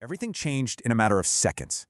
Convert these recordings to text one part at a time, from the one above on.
Everything changed in a matter of seconds.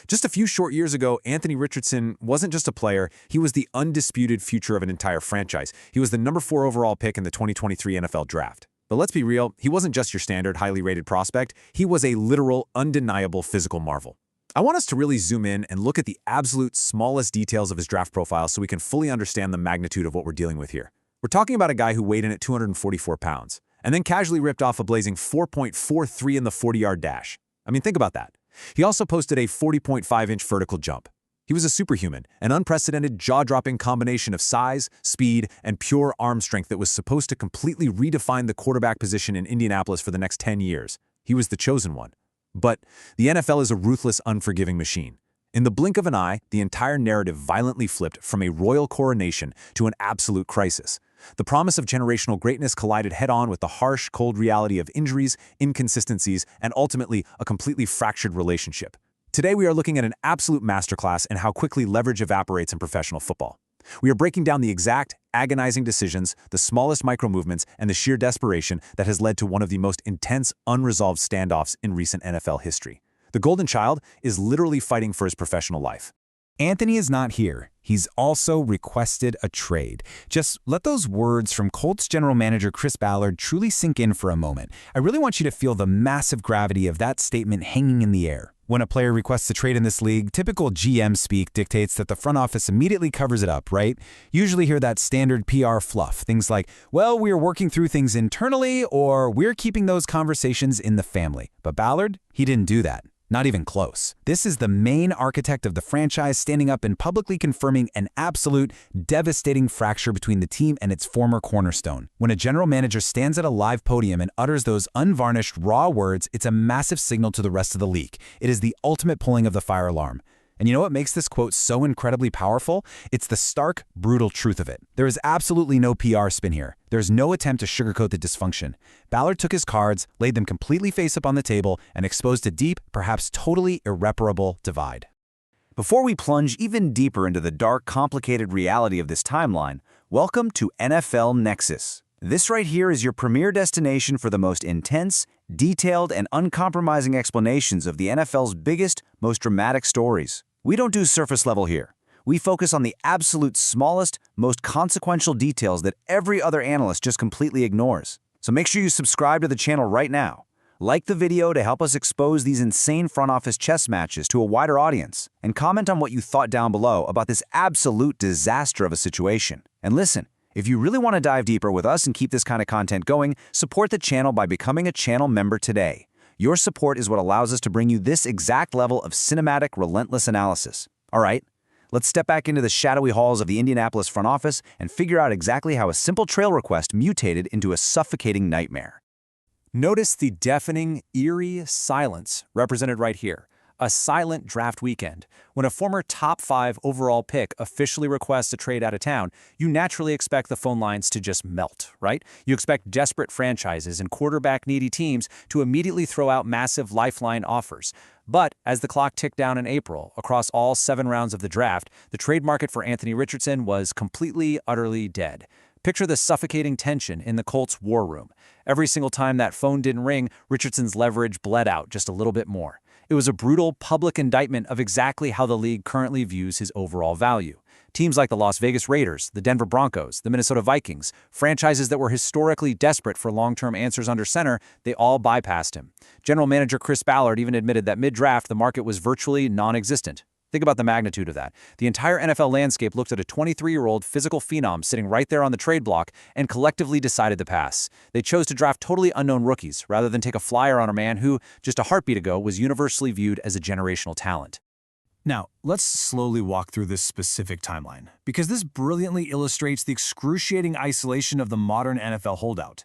Just a few short years ago, Anthony Richardson wasn't just a player, he was the undisputed future of an entire franchise. He was the number 4 overall pick in the 2023 NFL Draft. But let's be real, he wasn't just your standard highly rated prospect, he was a literal, undeniable physical marvel. I want us to really zoom in and look at the absolute smallest details of his draft profile so we can fully understand the magnitude of what we're dealing with here. We're talking about a guy who weighed in at 244 pounds, and then casually ripped off a blazing 4.43 in the 40-yard dash. I mean, think about that. He also posted a 40.5-inch vertical jump. He was a superhuman, an unprecedented jaw-dropping combination of size, speed, and pure arm strength that was supposed to completely redefine the quarterback position in Indianapolis for the next 10 years. He was the chosen one. But the NFL is a ruthless, unforgiving machine. In the blink of an eye, the entire narrative violently flipped from a royal coronation to an absolute crisis. The promise of generational greatness collided head-on with the harsh, cold reality of injuries, inconsistencies, and ultimately a completely fractured relationship. Today we are looking at an absolute masterclass in how quickly leverage evaporates in professional football. We are breaking down the exact, agonizing decisions, the smallest micro-movements, and the sheer desperation that has led to one of the most intense, unresolved standoffs in recent NFL history. The Golden Child is literally fighting for his professional life. Anthony is not here. He's also requested a trade. Just let those words from Colts general manager Chris Ballard truly sink in for a moment. I really want you to feel the massive gravity of that statement hanging in the air. When a player requests a trade in this league, typical GM speak dictates that the front office immediately covers it up, right? Usually hear that standard PR fluff, things like, well, we're working through things internally, or we're keeping those conversations in the family. But Ballard, he didn't do that. Not even close. This is the main architect of the franchise standing up and publicly confirming an absolute, devastating fracture between the team and its former cornerstone. When a general manager stands at a live podium and utters those unvarnished, raw words, it's a massive signal to the rest of the league. It is the ultimate pulling of the fire alarm. And you know what makes this quote so incredibly powerful? It's the stark, brutal truth of it. There is absolutely no PR spin here. There's no attempt to sugarcoat the dysfunction. Ballard took his cards, laid them completely face up on the table, and exposed a deep, perhaps totally irreparable divide. Before we plunge even deeper into the dark, complicated reality of this timeline, welcome to NFL Nexus. This right here is your premier destination for the most intense, detailed, and uncompromising explanations of the NFL's biggest, most dramatic stories. We don't do surface level here. We focus on the absolute smallest, most consequential details that every other analyst just completely ignores. So make sure you subscribe to the channel right now. Like the video to help us expose these insane front office chess matches to a wider audience, and comment on what you thought down below about this absolute disaster of a situation. And listen, if you really want to dive deeper with us and keep this kind of content going, support the channel by becoming a channel member today. Your support is what allows us to bring you this exact level of cinematic, relentless analysis. All right, let's step back into the shadowy halls of the Indianapolis front office and figure out exactly how a simple trail request mutated into a suffocating nightmare. Notice the deafening, eerie silence represented right here. A silent draft weekend. When a former top 5 overall pick officially requests a trade out of town, you naturally expect the phone lines to just melt, right? You expect desperate franchises and quarterback-needy teams to immediately throw out massive lifeline offers. But as the clock ticked down in April, across all 7 rounds of the draft, the trade market for Anthony Richardson was completely, utterly dead. Picture the suffocating tension in the Colts' war room. Every single time that phone didn't ring, Richardson's leverage bled out just a little bit more. It was a brutal public indictment of exactly how the league currently views his overall value. Teams like the Las Vegas Raiders, the Denver Broncos, the Minnesota Vikings, franchises that were historically desperate for long-term answers under center, they all bypassed him. General manager Chris Ballard even admitted that mid-draft the market was virtually non-existent. Think about the magnitude of that. The entire NFL landscape looked at a 23-year-old physical phenom sitting right there on the trade block and collectively decided to pass. They chose to draft totally unknown rookies rather than take a flyer on a man who, just a heartbeat ago, was universally viewed as a generational talent. Now, let's slowly walk through this specific timeline, because this brilliantly illustrates the excruciating isolation of the modern NFL holdout.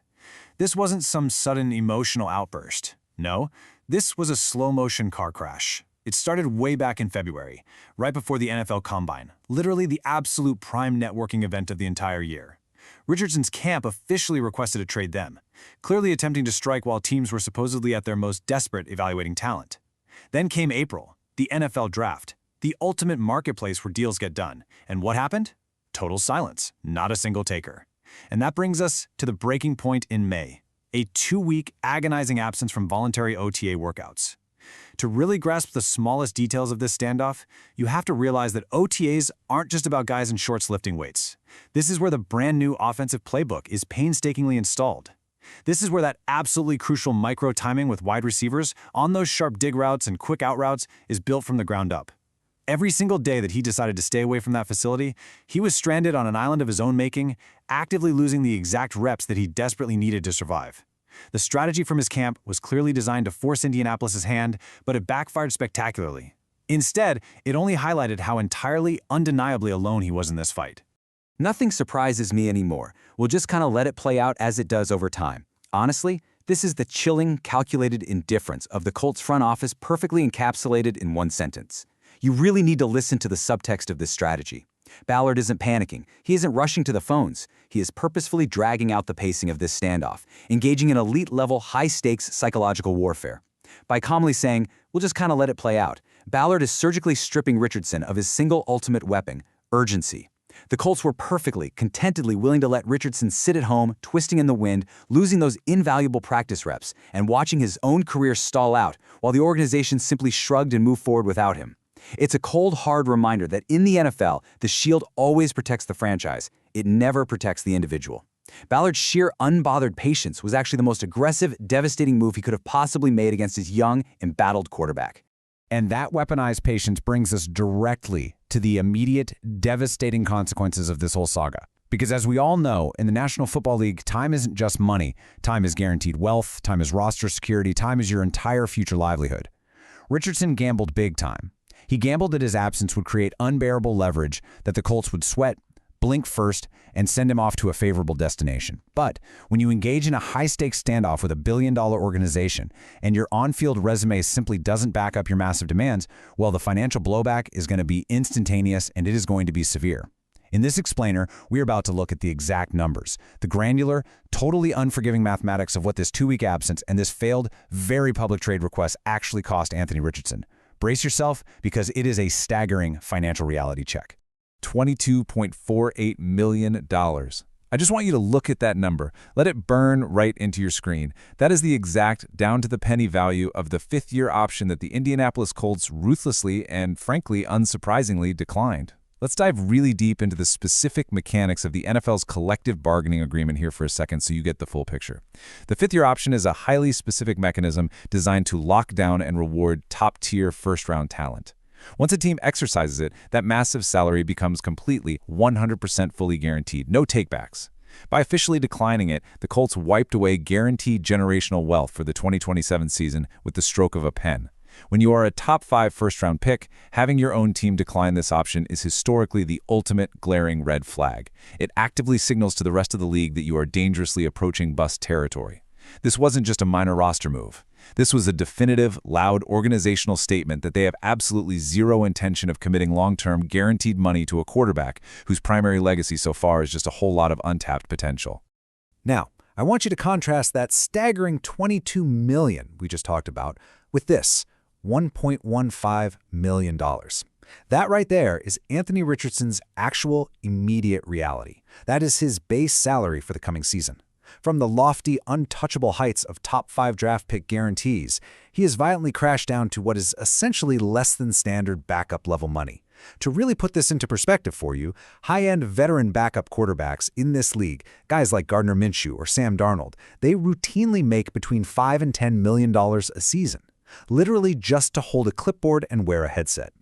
This wasn't some sudden emotional outburst. No, this was a slow-motion car crash. It started way back in February, right before the NFL Combine, literally the absolute prime networking event of the entire year. Richardson's camp officially requested a trade them, clearly attempting to strike while teams were supposedly at their most desperate evaluating talent. Then came April, the NFL Draft, the ultimate marketplace where deals get done. And what happened? Total silence, not a single taker. And that brings us to the breaking point in May, a 2-week agonizing absence from voluntary OTA workouts. To really grasp the smallest details of this standoff, you have to realize that OTAs aren't just about guys in shorts lifting weights. This is where the brand new offensive playbook is painstakingly installed. This is where that absolutely crucial micro timing with wide receivers on those sharp dig routes and quick out routes is built from the ground up. Every single day that he decided to stay away from that facility, he was stranded on an island of his own making, actively losing the exact reps that he desperately needed to survive. The strategy from his camp was clearly designed to force Indianapolis's hand, but it backfired spectacularly. Instead, it only highlighted how entirely, undeniably alone he was in this fight. Nothing surprises me anymore. We'll just kind of let it play out as it does over time. Honestly, this is the chilling, calculated indifference of the Colts front office perfectly encapsulated in one sentence. You really need to listen to the subtext of this strategy. Ballard isn't panicking. He isn't rushing to the phones. He is purposefully dragging out the pacing of this standoff, engaging in elite-level, high-stakes psychological warfare. By calmly saying, we'll just kind of let it play out, Ballard is surgically stripping Richardson of his single ultimate weapon, urgency. The Colts were perfectly, contentedly willing to let Richardson sit at home, twisting in the wind, losing those invaluable practice reps, and watching his own career stall out, while the organization simply shrugged and moved forward without him. It's a cold, hard reminder that in the NFL, the shield always protects the franchise. It never protects the individual. Ballard's sheer unbothered patience was actually the most aggressive, devastating move he could have possibly made against his young, embattled quarterback. And that weaponized patience brings us directly to the immediate, devastating consequences of this whole saga. Because as we all know, in the National Football League, time isn't just money. Time is guaranteed wealth, time is roster security, time is your entire future livelihood. Richardson gambled big time. He gambled that his absence would create unbearable leverage, that the Colts would sweat, blink first, and send him off to a favorable destination. But when you engage in a high-stakes standoff with a billion-dollar organization and your on-field resume simply doesn't back up your massive demands, well, the financial blowback is going to be instantaneous and it is going to be severe. In this explainer, we're about to look at the exact numbers, the granular, totally unforgiving mathematics of what this 2-week absence and this failed, very public trade request actually cost Anthony Richardson. Brace yourself, because it is a staggering financial reality check. $22.48 million. I just want you to look at that number. Let it burn right into your screen. That is the exact, down-to-the-penny value of the fifth-year option that the Indianapolis Colts ruthlessly and, frankly, unsurprisingly declined. Let's dive really deep into the specific mechanics of the NFL's collective bargaining agreement here for a second so you get the full picture. The fifth-year option is a highly specific mechanism designed to lock down and reward top-tier first-round talent. Once a team exercises it, that massive salary becomes completely 100% fully guaranteed, no takebacks. By officially declining it, the Colts wiped away guaranteed generational wealth for the 2027 season with the stroke of a pen. When you are a top 5 first-round pick, having your own team decline this option is historically the ultimate glaring red flag. It actively signals to the rest of the league that you are dangerously approaching bust territory. This wasn't just a minor roster move. This was a definitive, loud organizational statement that they have absolutely zero intention of committing long-term, guaranteed money to a quarterback whose primary legacy so far is just a whole lot of untapped potential. Now, I want you to contrast that staggering $22 million we just talked about with this, $1.15 million. That right there is Anthony Richardson's actual immediate reality. That is his base salary for the coming season. From the lofty, untouchable heights of top 5 draft pick guarantees, he has violently crashed down to what is essentially less than standard backup level money. To really put this into perspective for you, high-end veteran backup quarterbacks in this league, guys like Gardner Minshew or Sam Darnold, they routinely make between $5 and $10 million a season, literally just to hold a clipboard and wear a headset.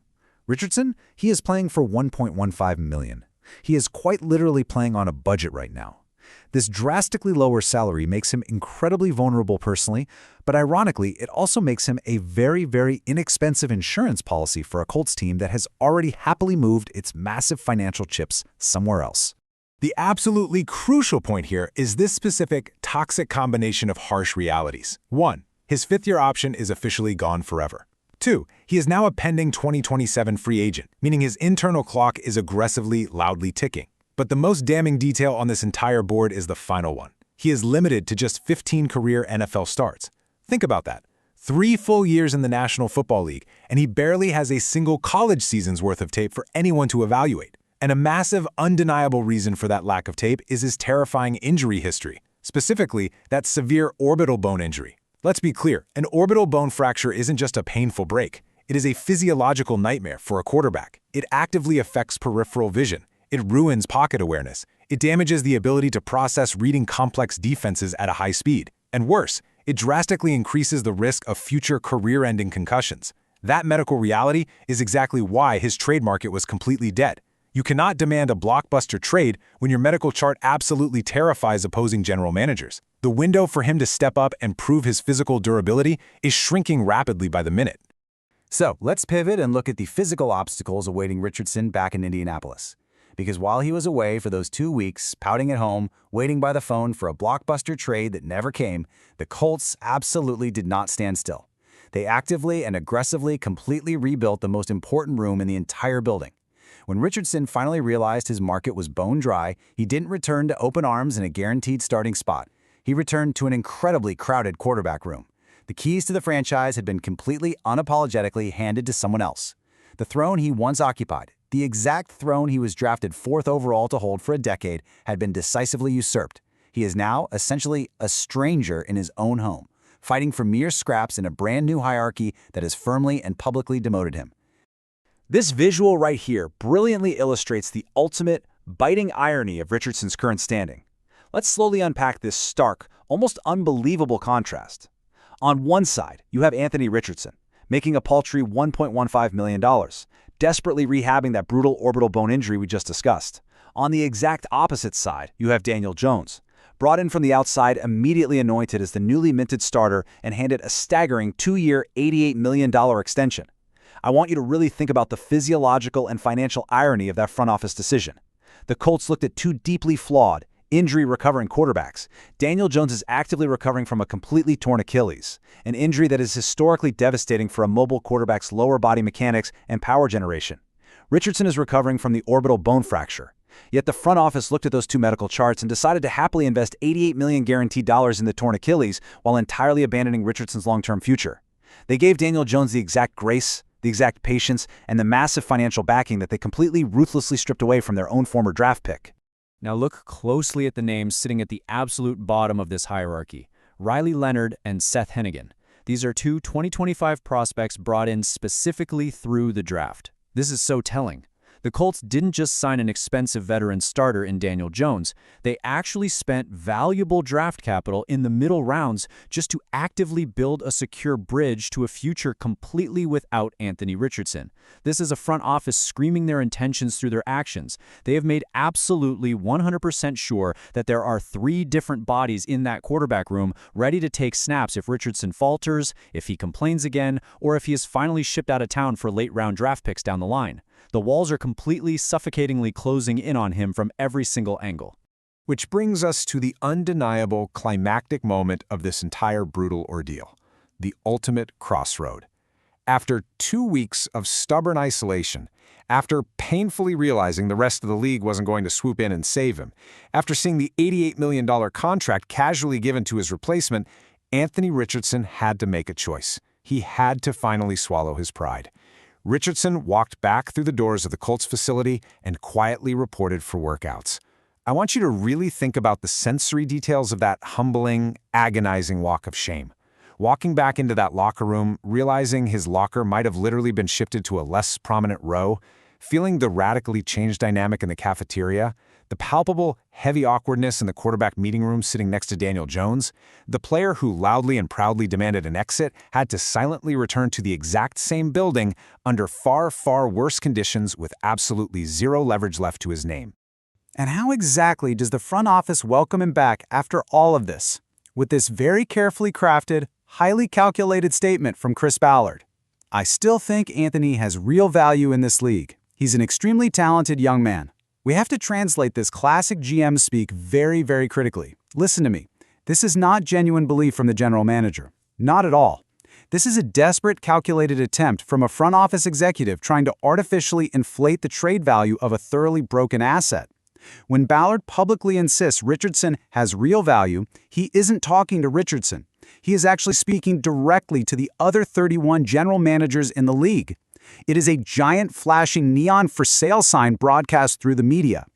Richardson, he is playing for $1.15 million. He is quite literally playing on a budget right now. This drastically lower salary makes him incredibly vulnerable personally, but ironically, it also makes him a very, very inexpensive insurance policy for a Colts team that has already happily moved its massive financial chips somewhere else. The absolutely crucial point here is this specific toxic combination of harsh realities. 1. His fifth-year option is officially gone forever. 2. He is now a pending 2027 free agent, meaning his internal clock is aggressively, loudly ticking. But the most damning detail on this entire board is the final one. He is limited to just 15 career NFL starts. Think about that. 3 full years in the National Football League, and he barely has a single college season's worth of tape for anyone to evaluate. And a massive, undeniable reason for that lack of tape is his terrifying injury history, specifically that severe orbital bone injury. Let's be clear, an orbital bone fracture isn't just a painful break. It is a physiological nightmare for a quarterback. It actively affects peripheral vision. It ruins pocket awareness. It damages the ability to process reading complex defenses at a high speed. And worse, it drastically increases the risk of future career-ending concussions. That medical reality is exactly why his trade market was completely dead. You cannot demand a blockbuster trade when your medical chart absolutely terrifies opposing general managers. The window for him to step up and prove his physical durability is shrinking rapidly by the minute. So let's pivot and look at the physical obstacles awaiting Richardson back in Indianapolis. Because while he was away for those 2 weeks, pouting at home, waiting by the phone for a blockbuster trade that never came, the Colts absolutely did not stand still. They actively and aggressively completely rebuilt the most important room in the entire building. When Richardson finally realized his market was bone dry, he didn't return to open arms and a guaranteed starting spot. He returned to an incredibly crowded quarterback room. The keys to the franchise had been completely unapologetically handed to someone else. The throne he once occupied, the exact throne he was drafted 4th overall to hold for a decade, had been decisively usurped. He is now essentially a stranger in his own home, fighting for mere scraps in a brand new hierarchy that has firmly and publicly demoted him. This visual right here brilliantly illustrates the ultimate, biting irony of Richardson's current standing. Let's slowly unpack this stark, almost unbelievable contrast. On one side, you have Anthony Richardson, making a paltry $1.15 million, desperately rehabbing that brutal orbital bone injury we just discussed. On the exact opposite side, you have Daniel Jones, brought in from the outside, immediately anointed as the newly minted starter and handed a staggering 2-year, $88 million extension. I want you to really think about the physiological and financial irony of that front office decision. The Colts looked at 2 deeply flawed, injury-recovering quarterbacks. Daniel Jones is actively recovering from a completely torn Achilles, an injury that is historically devastating for a mobile quarterback's lower body mechanics and power generation. Richardson is recovering from the orbital bone fracture. Yet the front office looked at those 2 medical charts and decided to happily invest $88 million guaranteed dollars in the torn Achilles while entirely abandoning Richardson's long-term future. They gave Daniel Jones the exact grace, the exact patience, and the massive financial backing that they completely ruthlessly stripped away from their own former draft pick. Now look closely at the names sitting at the absolute bottom of this hierarchy: Riley Leonard and Seth Hennigan. These are 2 2025 prospects brought in specifically through the draft. This is so telling. The Colts didn't just sign an expensive veteran starter in Daniel Jones. They actually spent valuable draft capital in the middle rounds just to actively build a secure bridge to a future completely without Anthony Richardson. This is a front office screaming their intentions through their actions. They have made absolutely 100% sure that there are 3 different bodies in that quarterback room ready to take snaps if Richardson falters, if he complains again, or if he is finally shipped out of town for late-round draft picks down the line. The walls are completely, suffocatingly closing in on him from every single angle. Which brings us to the undeniable climactic moment of this entire brutal ordeal, the ultimate crossroad. After 2 weeks of stubborn isolation, after painfully realizing the rest of the league wasn't going to swoop in and save him, after seeing the $88 million contract casually given to his replacement, Anthony Richardson had to make a choice. He had to finally swallow his pride. Richardson walked back through the doors of the Colts facility and quietly reported for workouts. I want you to really think about the sensory details of that humbling, agonizing walk of shame. Walking back into that locker room, realizing his locker might have literally been shifted to a less prominent row, feeling the radically changed dynamic in the cafeteria, the palpable, heavy awkwardness in the quarterback meeting room sitting next to Daniel Jones, the player who loudly and proudly demanded an exit had to silently return to the exact same building under far, far worse conditions with absolutely zero leverage left to his name. And how exactly does the front office welcome him back after all of this? With this very carefully crafted, highly calculated statement from Chris Ballard. I still think Anthony has real value in this league. He's an extremely talented young man. We have to translate this classic GM speak very, very critically. Listen to me. This is not genuine belief from the general manager. Not at all. This is a desperate, calculated attempt from a front office executive trying to artificially inflate the trade value of a thoroughly broken asset. When Ballard publicly insists Richardson has real value, he isn't talking to Richardson. He is actually speaking directly to the other 31 general managers in the league. It is a giant flashing neon for sale sign broadcast through the media.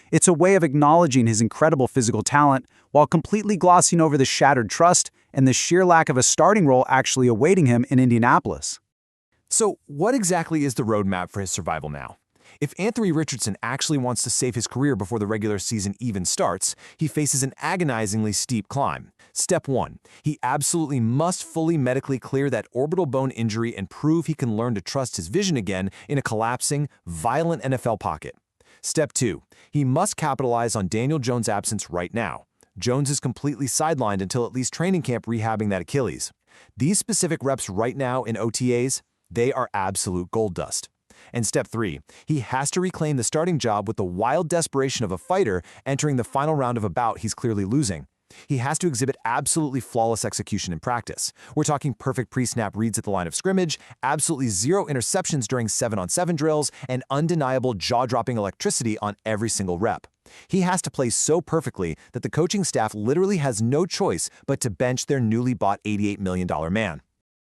It's a way of acknowledging his incredible physical talent while completely glossing over the shattered trust and the sheer lack of a starting role actually awaiting him in Indianapolis. So, what exactly is the roadmap for his survival now? If Anthony Richardson actually wants to save his career before the regular season even starts, he faces an agonizingly steep climb. Step 1. He absolutely must fully medically clear that orbital bone injury and prove he can learn to trust his vision again in a collapsing, violent NFL pocket. Step 2. He must capitalize on Daniel Jones' absence right now. Jones is completely sidelined until at least training camp rehabbing that Achilles. These specific reps right now in OTAs, they are absolute gold dust. And step 3, he has to reclaim the starting job with the wild desperation of a fighter entering the final round of a bout he's clearly losing. He has to exhibit absolutely flawless execution in practice. We're talking perfect pre-snap reads at the line of scrimmage, absolutely zero interceptions during 7-on-7 drills, and undeniable jaw-dropping electricity on every single rep. He has to play so perfectly that the coaching staff literally has no choice but to bench their newly bought $88 million man.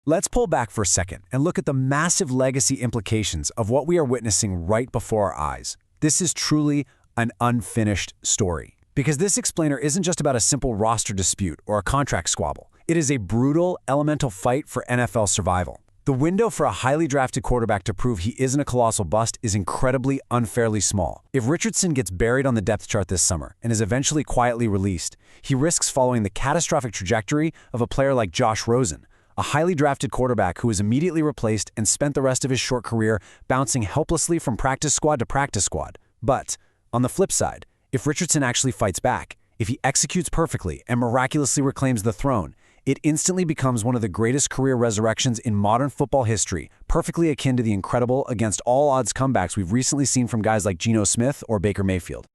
Let's pull back for a second and look at the massive legacy implications of what we are witnessing right before our eyes. This is truly an unfinished story. Because this explainer isn't just about a simple roster dispute or a contract squabble. It is a brutal, elemental fight for NFL survival. The window for a highly drafted quarterback to prove he isn't a colossal bust is incredibly unfairly small. If Richardson gets buried on the depth chart this summer and is eventually quietly released, he risks following the catastrophic trajectory of a player like Josh Rosen, a highly drafted quarterback who was immediately replaced and spent the rest of his short career bouncing helplessly from practice squad to practice squad. But, on the flip side, if Richardson actually fights back, if he executes perfectly and miraculously reclaims the throne, it instantly becomes one of the greatest career resurrections in modern football history, perfectly akin to the incredible against-all-odds comebacks we've recently seen from guys like Geno Smith or Baker Mayfield.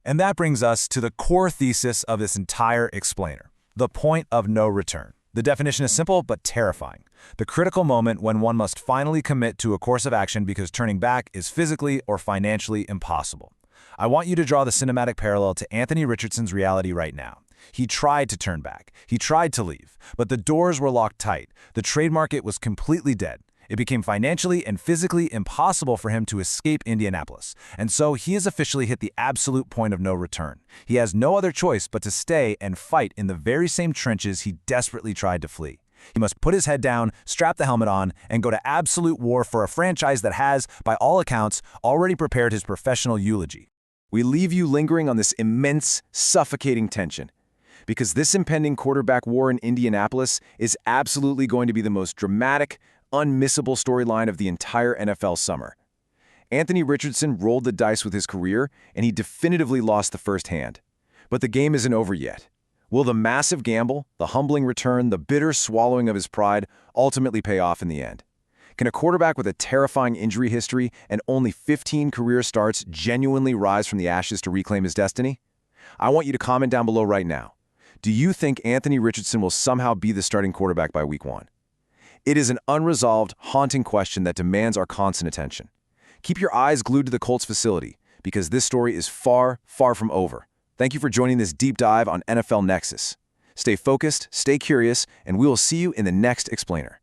And that brings us to the core thesis of this entire explainer, the point of no return. The definition is simple but terrifying. The critical moment when one must finally commit to a course of action because turning back is physically or financially impossible. I want you to draw the cinematic parallel to Anthony Richardson's reality right now. He tried to turn back. He tried to leave. But the doors were locked tight. The trade market was completely dead. It became financially and physically impossible for him to escape Indianapolis. And so he has officially hit the absolute point of no return. He has no other choice but to stay and fight in the very same trenches he desperately tried to flee. He must put his head down, strap the helmet on, and go to absolute war for a franchise that has, by all accounts, already prepared his professional eulogy. We leave you lingering on this immense, suffocating tension. Because this impending quarterback war in Indianapolis is absolutely going to be the most dramatic, unmissable storyline of the entire NFL summer. Anthony Richardson rolled the dice with his career, and he definitively lost the first hand. But the game isn't over yet. Will the massive gamble, the humbling return, the bitter swallowing of his pride ultimately pay off in the end? Can a quarterback with a terrifying injury history and only 15 career starts genuinely rise from the ashes to reclaim his destiny? I want you to comment down below right now. Do you think Anthony Richardson will somehow be the starting quarterback by week 1? It is an unresolved, haunting question that demands our constant attention. Keep your eyes glued to the Colts facility, because this story is far, far from over. Thank you for joining this deep dive on NFL Nexus. Stay focused, stay curious, and we will see you in the next explainer.